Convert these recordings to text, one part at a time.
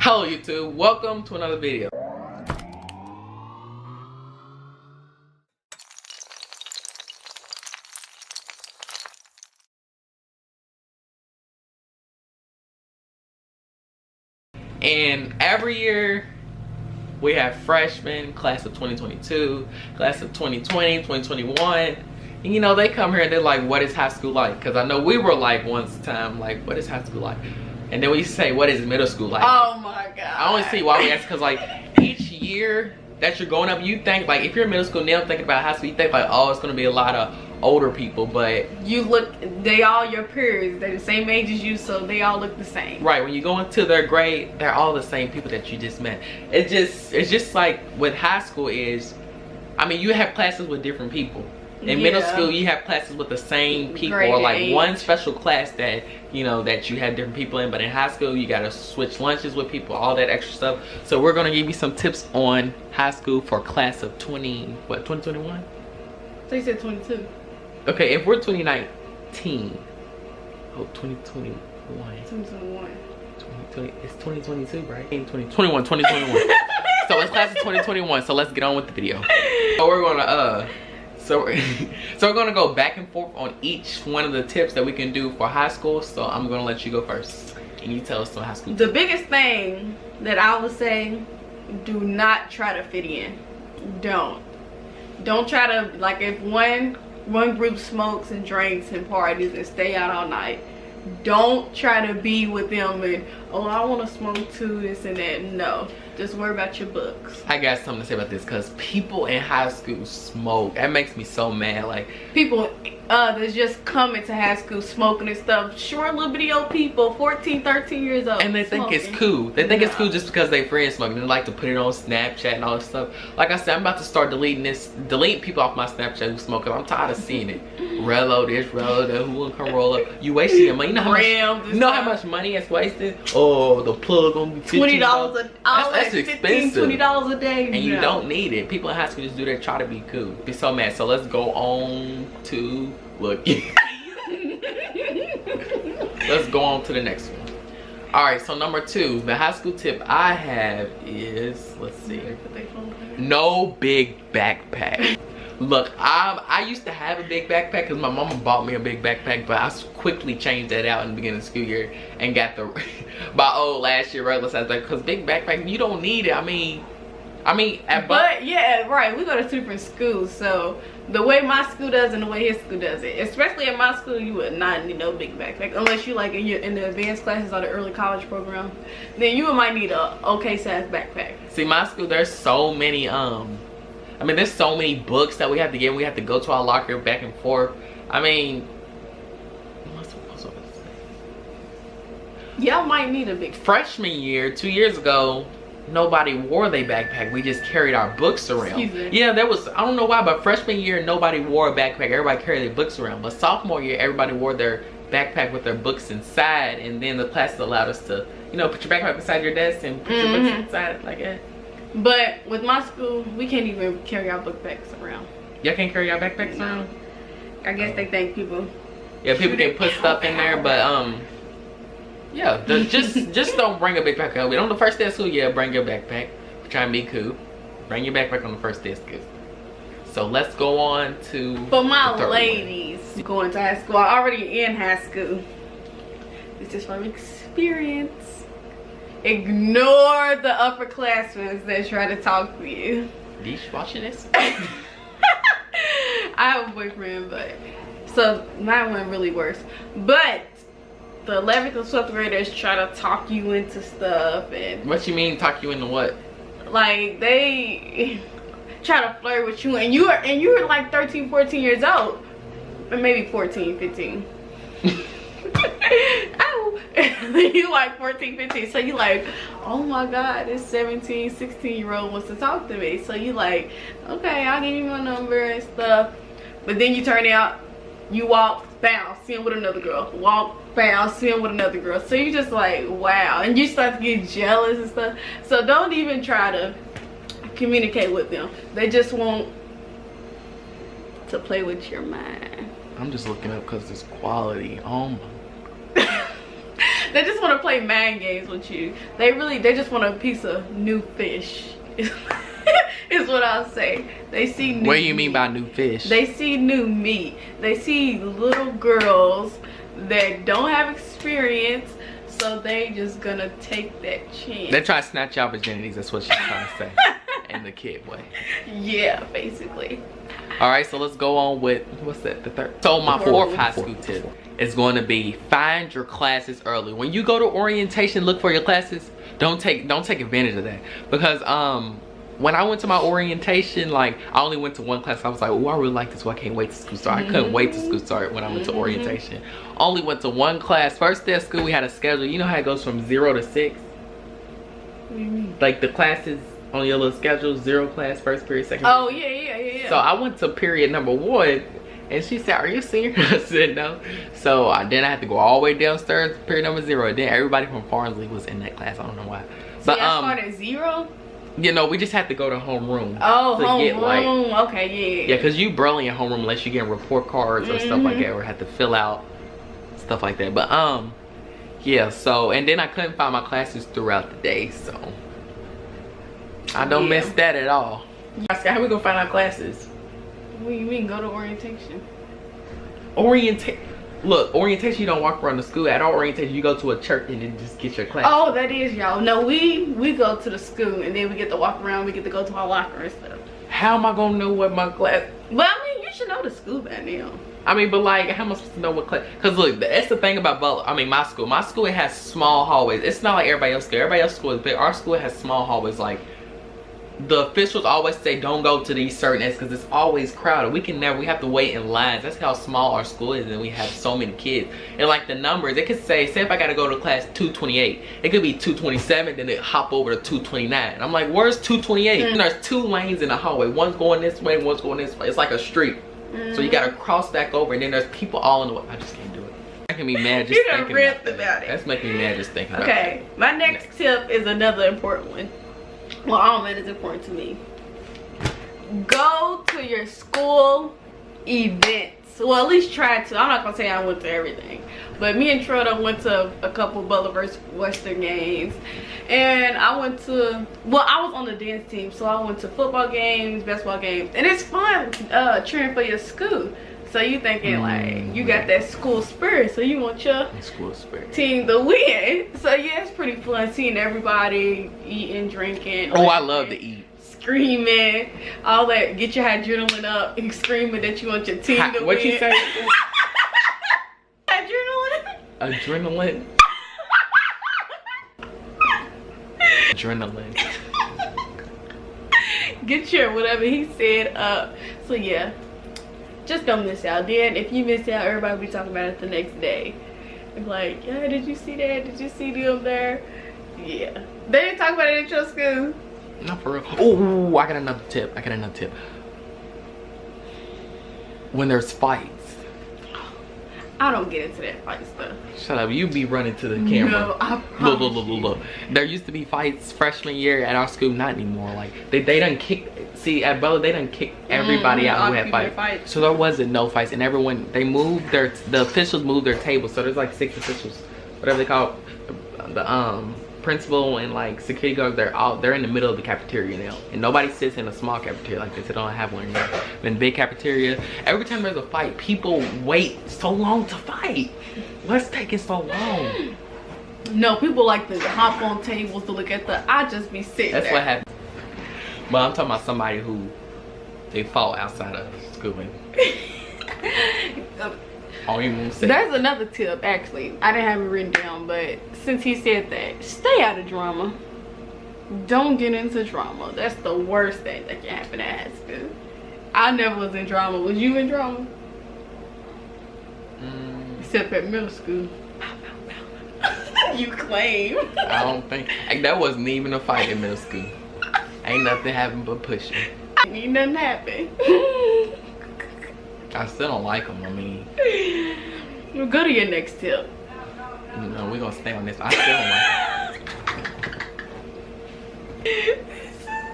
Hello YouTube, welcome to another video. And every year we have freshmen, class of 2022, class of 2020, 2021. And you know, they come here and they're like, what is high school like? Because I know we were like once time, like, what is high school like? And then we say, what is middle school like? Oh my God. I only see why we ask, because like each year that you're going up, you think like, if you're in middle school now thinking about high school, you think like, oh, it's gonna be a lot of older people, but you look, they all your peers, they're the same age as you, so they all look the same. Right, when you go into their grade, they're all the same people that you just met. It's just like with high school is, I mean, you have classes with different people. In middle school, you have classes with the same people, or like one special class that, you know, that you have different people in. But in high school, you gotta switch lunches with people, all that extra stuff. So we're gonna give you some tips on high school for class of 2021? So you said 22. Okay, if we're 2019, oh, 2021. 2021. 2020, it's 2022, right? 2021. So it's class of 2021. So let's get on with the video. So we're gonna so we're gonna go back and forth on each one of the tips that we can do for high school. So I'm gonna let you go first. Can you tell us some high school tips? The biggest thing that I would say, do not try to fit in. Don't try to, like, if one group smokes and drinks and parties and stay out all night, don't try to be with them and, oh, I want to smoke too, this and that. No, just worry about your books. I got something to say about this, because people in high school smoke. That makes me so mad. Like, people that's just coming to high school smoking and stuff, short little bitty old people, 14, 13 years old, and they think smoking. it's cool. They think it's cool just because they friends smoking. They like to put it on Snapchat and all this stuff. Like I said, I'm about to start deleting people off my Snapchat who smoke, because I'm tired of seeing it. Relo this, Relo that, who will come roll up. You wasting your money. You know how much money is wasted? Oh, the plug gonna be $20 that's expensive. $20 a day. And you don't need it. People in high school just do that, try to be cool. Be so mad. So let's go on to let's go on to the next one. All right, so number 2, the high school tip I have is, let's see, no big backpack. Look, I used to have a big backpack because my mama bought me a big backpack, but I quickly changed that out in the beginning of the school year and got the last year regular size, because big backpack, you don't need it. I mean, but yeah, right, we go to 2 different schools, so the way my school does and the way his school does it, especially at my school, you would not need no big backpack unless you like in the advanced classes or the early college program. Then you might need a okay size backpack. See, my school, there's so many I mean, there's so many books that we have to get. We have to go to our locker back and forth. I mean, y'all might need a big freshman year, 2 years ago, nobody wore their backpack. We just carried our books around. Yeah, there was, I don't know why, but freshman year, nobody wore a backpack. Everybody carried their books around. But sophomore year, everybody wore their backpack with their books inside. And then the classes allowed us to, you know, put your backpack beside your desk and put your books inside like that. But with my school, we can't even carry our book bags around. Y'all can't carry your backpacks around? I guess they think people. Yeah, people can put stuff in there, but yeah, just don't bring a big backpack. On the first day of school, yeah, bring your backpack. Try and be cool. Bring your backpack on the first day of school. So let's go on to. For my ladies going to high school, I'm already in high school. This is from experience. Ignore the upperclassmen that try to talk to you. Deesh watching this? I have a boyfriend, but so mine went really worse. But the 11th and 12th graders try to talk you into stuff. And what you mean talk you into what? Like they try to flirt with you, and you were like 13, 14 years old, or maybe 14, 15. Oh, you like 14, 15, so you like, oh my God, this 17, 16-year-old wants to talk to me. So you like, okay, I'll give you my number and stuff. But then you turn out, you walk, bounce, see him with another girl, walk, bounce, see him with another girl. So you just like, wow, and you start to get jealous and stuff. So don't even try to communicate with them. They just want to play with your mind. I'm just looking up because there's quality. Oh my. They just want to play mind games with you. They just want a piece of new fish. Is what I'll say. They see new What do you mean by new fish? They see new meat. They see little girls that don't have experience, so they just gonna take that chance. They're trying to snatch y'all virginities. That's what she's trying to say. In the kid way. Yeah, basically. All right, so let's go on with, what's that, the third? So my fourth high school tip is going to be find your classes early. When you go to orientation, look for your classes. Don't take advantage of that, because when I went to my orientation, like I only went to one class. I was like, oh, I really like this one. I can't wait to school start. I couldn't wait to school start when I went to orientation. Only went to one class. First day of school, we had a schedule. You know how it goes from 0 to 6? What do you mean? Like the classes on your little schedule, 0 class, first period, second period. Oh yeah. So I went to period number 1, and she said, are you a senior? I said no. So then I had to go all the way downstairs, period number 0. And then everybody from Farnsley was in that class. I don't know why. But I started at 0? You know, we just had to go to homeroom. Oh, homeroom. Okay, yeah. Yeah, because you barely in homeroom unless you get report cards or stuff like that, or had to fill out stuff like that. But yeah, so, and then I couldn't find my classes throughout the day, so I don't miss that at all. How we gonna find our classes? What do you mean, go to orientation? Look, orientation, you don't walk around the school. At all orientation, you go to a church and then just get your class. Oh, that is y'all. No, we go to the school and then we get to walk around. We get to go to our locker and stuff. How am I gonna know what my class? Well, I mean, you should know the school by now. I mean, but like, how am I supposed to know what class? Because look, that's the thing about Butler. I mean, my school. My school, it has small hallways. It's not like everybody else's school. Everybody else's school is big. Our school has small hallways. Like, the officials always say don't go to these certain ends because it's always crowded. We have to wait in lines. That's how small our school is, and we have so many kids. And like the numbers, it could say if I gotta go to class 228, it could be 227, then it hop over to 229. I'm like, where's 228? And there's 2 lanes in the hallway. One's going this way, one's going this way. It's like a street. So you gotta cross back over, and then there's people all in the way. I just can't do it. Making me mad just thinking about it. That's making me mad just thinking about it. Okay, my next tip is another important one. Well, all of it is important to me. Go to your school events. Well, at least try to. I'm not gonna say I went to everything, but me and Troda went to a couple Butler vs. Western games, and I went to. Well, I was on the dance team, so I went to football games, basketball games, and it's fun cheering for your school. So you thinking like you got that school spirit, so you want your school spirit team to win. So yeah, it's pretty fun seeing everybody eating, drinking. Oh, I love to eat. Screaming, all that. Get your adrenaline up and screaming that you want your team to win. What you say? Adrenaline. Adrenaline. Adrenaline. Get your whatever he said up. So yeah. Just don't miss out. Then if you miss out, everybody will be talking about it the next day. It's like, yeah, did you see that? Did you see them there? Yeah. They didn't talk about it at your school. Not for real. Oh, I got another tip. When there's fights. I don't get into that fight stuff. Shut up. You be running to the camera. No, I promise Look. There used to be fights freshman year at our school. Not anymore. Like, they done kick. See, at Butler, they done kick everybody out who had fights. So there wasn't no fights. And everyone, the officials moved their tables. So there's like 6 officials. Whatever they call the principal and like security guards. They're in the middle of the cafeteria now. And nobody sits in a small cafeteria like this. They don't have one anymore. In big cafeteria, every time there's a fight, people wait so long to fight. What's taking so long? No, people like to hop on tables to look at I just be sitting That's there. what happened. But I'm talking about somebody who they fought outside of school. There's another tip, actually. I didn't have it written down, but since he said that, stay out of drama. Don't get into drama. That's the worst thing that can happen at high school. I never was in drama. Was you in drama? Except at middle school. You claim. I don't think. That wasn't even a fight in middle school. Ain't nothing happened but pushing. Ain't nothing happened. I still don't like them. I mean, Well, go to your next tip. No, we're gonna stay on this. I still don't like them.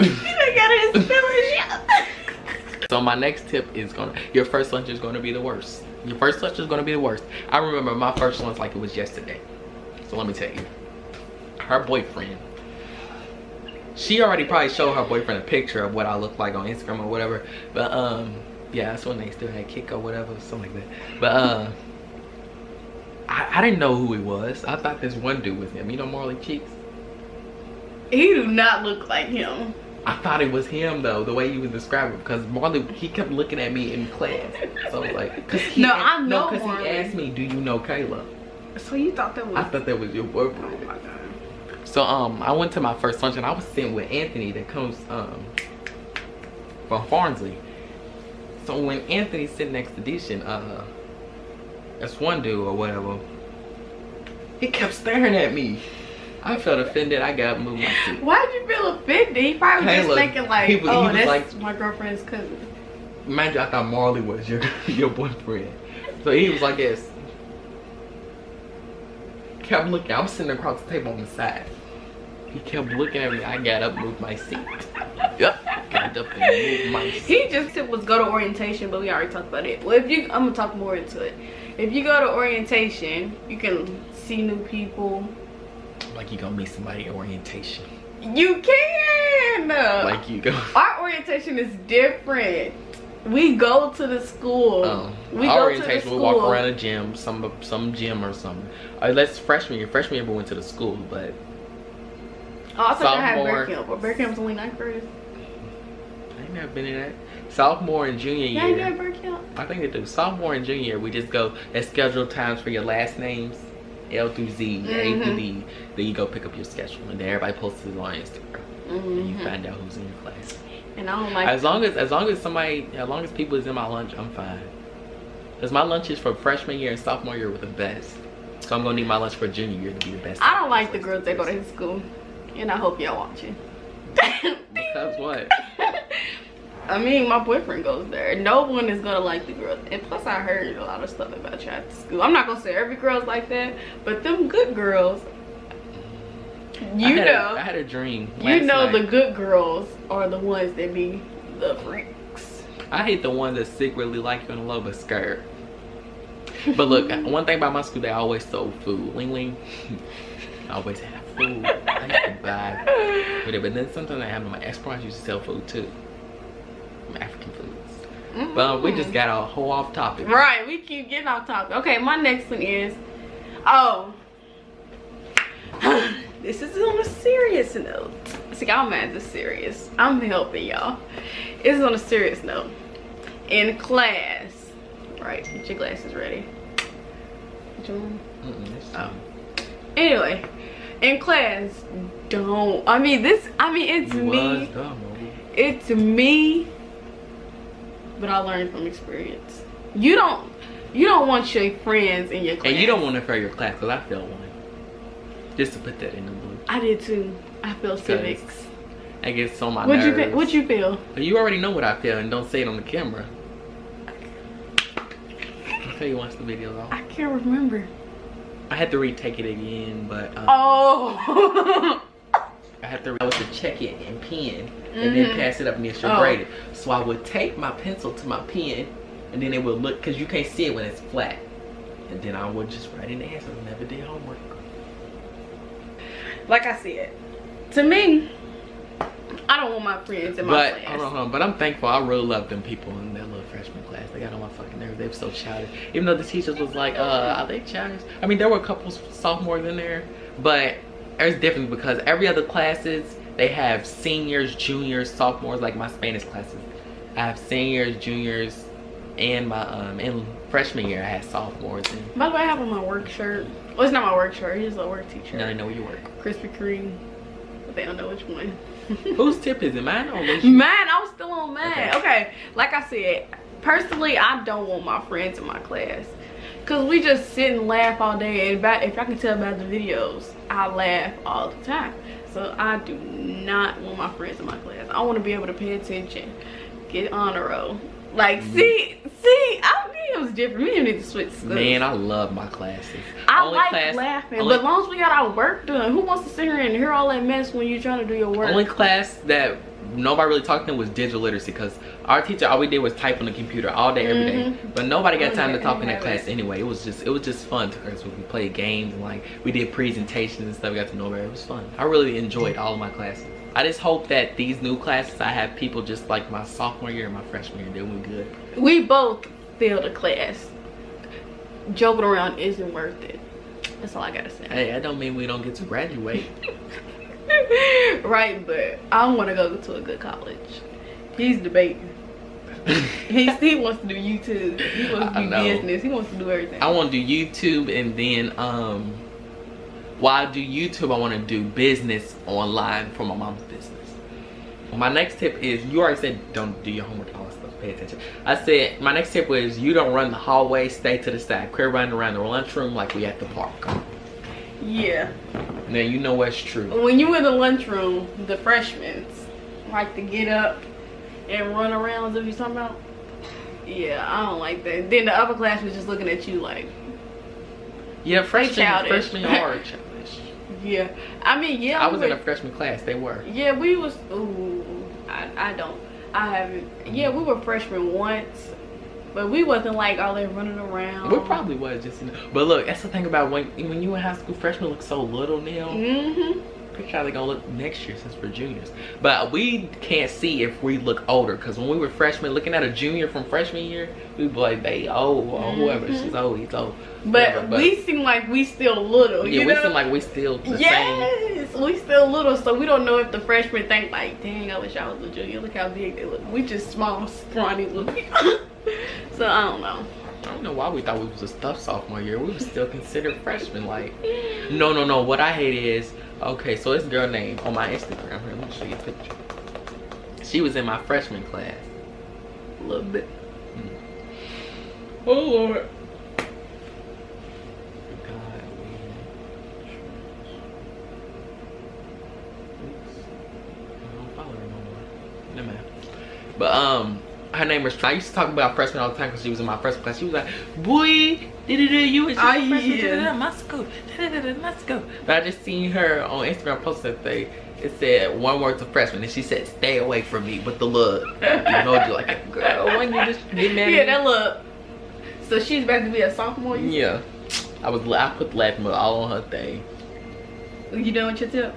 You done got his feelings. So my next tip is your first lunch is gonna be the worst. Your first lunch is gonna be the worst. I remember my first lunch like it was yesterday. So let me tell you, her boyfriend, she already probably showed her boyfriend a picture of what I look like on Instagram or whatever. But yeah, that's when they still had Kick or whatever, something like that. But I didn't know who he was. I thought this one dude was him. You know Marley Cheeks? He do not look like him. I thought it was him though, the way you was describing, because Marley, he kept looking at me in class. So like, because he asked me, "Do you know Kayla?" So you thought that was? I thought that was your boyfriend. Oh my god. So I went to my first lunch and I was sitting with Anthony that comes from Farnsley. So when Anthony's sitting next to Deshaun, that's one dude or whatever, he kept staring at me. I felt offended. I got moved my seat. Why did you feel offended? He probably was just thinking like, oh, that's like, my girlfriend's cousin. Mind you, I thought Marley was your boyfriend. So he was like this. Kept looking. I was sitting across the table on the side. He kept looking at me. I got up, moved my seat. Yep. Got up and moved my seat. He just said was go to orientation, but we already talked about it. Well, I'm gonna talk more into it. If you go to orientation, you can see new people. Like you gonna meet somebody at orientation. You can. Like you go. Our orientation is different. We go to the school. We our go orientation, to the school. we walk around a gym, some gym or something. That's freshman year. Freshman year we went to the school, but oh, I thought I had bear camp. But bear camp's only 9th grade. I ain't never been in that. Sophomore and junior year. Yeah, you got bear camp. I think they do. Sophomore and junior year, we just go at scheduled times for your last names, L through Z, A through D. Then you go pick up your schedule, and then everybody posts it on Instagram, and you find out who's in your class. And I don't like as long as people is in my lunch, I'm fine. Cause my lunches for freshman year and sophomore year were the best. So I'm gonna need my lunch for junior year to be the best. I don't like the girls that go to his school, and I hope y'all watching. Because what? I mean, my boyfriend goes there. No one is gonna like the girls, and plus I heard a lot of stuff about you at the school. I'm not gonna say every girl's like that, but them good girls. I had a dream. You know night. The good girls are the ones that be the freaks. I hate the ones that secretly like you in a little bit scared. But look, one thing about my school, they always sold food. Ling Ling. I always have food. I used to buy with it. But then sometimes I have my ex-parents used to sell food too. African foods. But we just got a whole off topic. Right, we keep getting off topic. Okay, my next one is, this is on a serious note. See, y'all mad this serious. I'm helping y'all. It's on a serious note. In class, right? Get your glasses ready. Anyway, in class, it's me. But I learned from experience. You don't want your friends in your class. And you don't want to fail your class, because I failed one. Just to put that in the book. I did too. I failed civics. I get so my nerves. What'd you feel? You already know what I feel, and don't say it on the camera. I'll tell you once the video's off. I can't remember. I had to retake it again, but I was to check it and pen, and then pass it up and then she'll grade it. So I would tape my pencil to my pen, and then it would look, because you can't see it when it's flat. And then I would just write in the answers. Never did homework. Like I said, to me, I don't want my friends in my class. But I'm thankful. I really love them people in that little freshman class. They got on my fucking nerves. They were so childish. Even though the teachers was like, are they childish? I mean, there were a couple sophomores in there, but there's difference because every other classes, they have seniors, juniors, sophomores, like my Spanish classes. I have seniors, juniors, and my in freshman year I had sophomores. And by the way, I have on my work shirt. Well, it's not my work shirt. It's a work t-shirt. Now they know where you work. Krispy Kreme, but they don't know which one. Whose tip is it? Mine or Alicia? Mine. I was still on mine. Okay. Like I said, personally, I don't want my friends in my class, cause we just sit and laugh all day. And if I can tell about the videos, I laugh all the time. So I do not want my friends in my class. I want to be able to pay attention, get honor roll. Like, see, I'm being it was different. We didn't need to switch schools. Man, I love my classes. I like laughing, but as long as we got our work done, who wants to sit here and hear all that mess when you're trying to do your work? Only class that nobody really talked in was digital literacy, because our teacher, all we did was type on the computer all day, every day. But nobody got time to talk in that class anyway. It was just fun to us. We played games and like we did presentations and stuff. We got to know everybody. It was fun. I really enjoyed all of my classes. I just hope that these new classes, I have people just like my sophomore year and my freshman year doing good. We both failed a class. Joking around isn't worth it. That's all I gotta say. Hey, that don't mean we don't get to graduate. Right, but I want to go to a good college. He's debating. he wants to do YouTube. He wants to do business. He wants to do everything. I want to do YouTube, and then while I do YouTube, I want to do business online for my mom's business. My next tip is, you already said don't do your homework, all that stuff, pay attention. I said my next tip was, you don't run the hallway, stay to the side. Quit running around the lunchroom like we at the park. Yeah. Now you know what's true. When you in the lunchroom, the freshmen like to get up and run around, if you're talking about. Yeah, I don't like that. Then the upper class was just looking at you like. Yeah, freshmen are childish. Yeah, I mean, yeah. I was in a freshman class. They were. Yeah, we was. Ooh, I haven't. Yeah, we were freshmen once, but we wasn't like all there running around. We probably was just. But look, that's the thing about when you in high school, freshmen look so little now. Pretty sure they're gonna look next year since we're juniors. But we can't see if we look older, because when we were freshmen, looking at a junior from freshman year, we'd be like, they old, or whoever, she's old, he's old. But we seem like we still little. Yeah, you we know? seem like we still the same. Yes, we still little, so we don't know if the freshmen think like, dang, I wish I was a junior. Look how big they look. We just small, scrawny little people. So I don't know. I don't know why we thought we was a stuff sophomore year. We were still considered freshmen. Like, no. What I hate is, okay, so this girl named on my Instagram here. Let me show you a picture. She was in my freshman class. A little bit. Oh Lord. But her name was, I used to talk about freshmen all the time because she was in my freshman class. She was like, boy, you was just a freshman, my school. But I just seen her on Instagram post that it said one word to freshman, and she said, stay away from me with the look. You like, girl, when you just get mad at me? Yeah, that look. So she's about to be a sophomore? Yeah. I put laughing all on her thing. You done with your tip?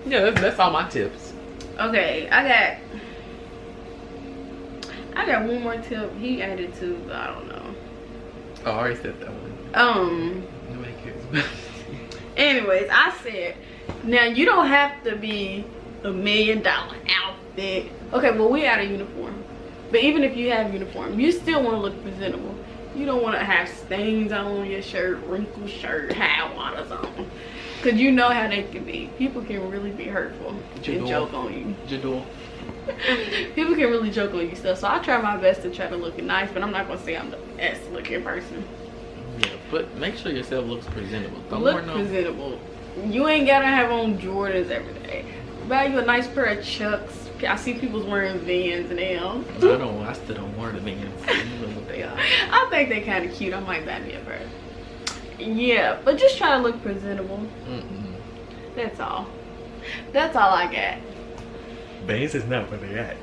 Yeah, that's all my tips. Okay, I got one more tip. He added two, but I don't know. Oh, I already said that one. Nobody cares about it. Anyways, I said, now you don't have to be $1 million outfit. Okay, well, we out of uniform. But even if you have uniform, you still want to look presentable. You don't want to have stains on your shirt, wrinkled shirt, high waters on. Because you know how they can be. People can really be hurtful and joke on you. People can really joke on you stuff. So I try my best to try to look nice, but I'm not going to say I'm the best looking person. Yeah, but make sure yourself looks presentable. Don't look presentable. You ain't got to have on Jordans every day. Buy you a nice pair of Chucks. I see people wearing Vans now. I still don't wear the Vans. I don't know what they are. I think they're kind of cute. I might buy me a pair. Yeah, but just try to look presentable. That's all. That's all I got. Vans is not where they at.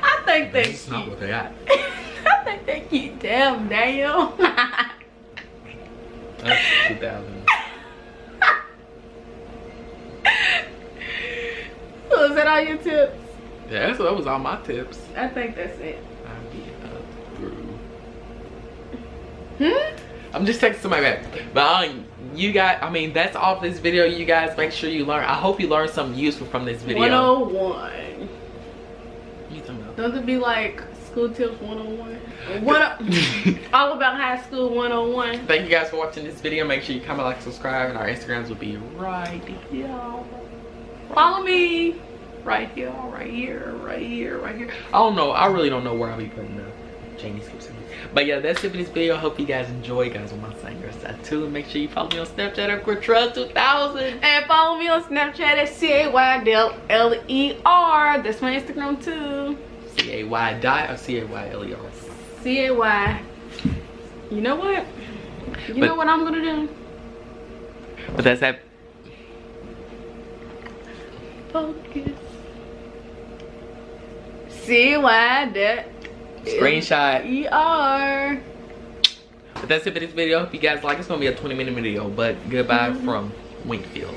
I think they That's not what they at. I think they cute. Damn, Daniel. That's 2000. So is that all your tips? Yeah, that was all my tips. I think that's it. I'll be through. I'm just texting somebody back. But you guys, I mean, that's all for this video. You guys, make sure you learn. I hope you learned something useful from this video. 101. What you talking about? Doesn't it be like school tips 101? All about high school 101. Thank you guys for watching this video. Make sure you comment, like, subscribe, and our Instagrams will be right here. Follow me. Right here, right here, right here, right here. I don't know. I really don't know where I'll be putting the Jamie skips in. But yeah, that's it for this video. Hope you guys enjoy. You guys on my Sanger side too. And make sure you follow me on Snapchat at Quatrell2000. And follow me on Snapchat at CAYDLLER. That's my Instagram too. See C-A-Y dot or C-A-Y-L-E-O? C-A-Y. You know what? You know what I'm gonna do? But that's that. Focus. C-Y dot Screenshot. E-R. But that's it for this video. If you guys like, it's gonna be a 20-minute video. But goodbye from Winkfield.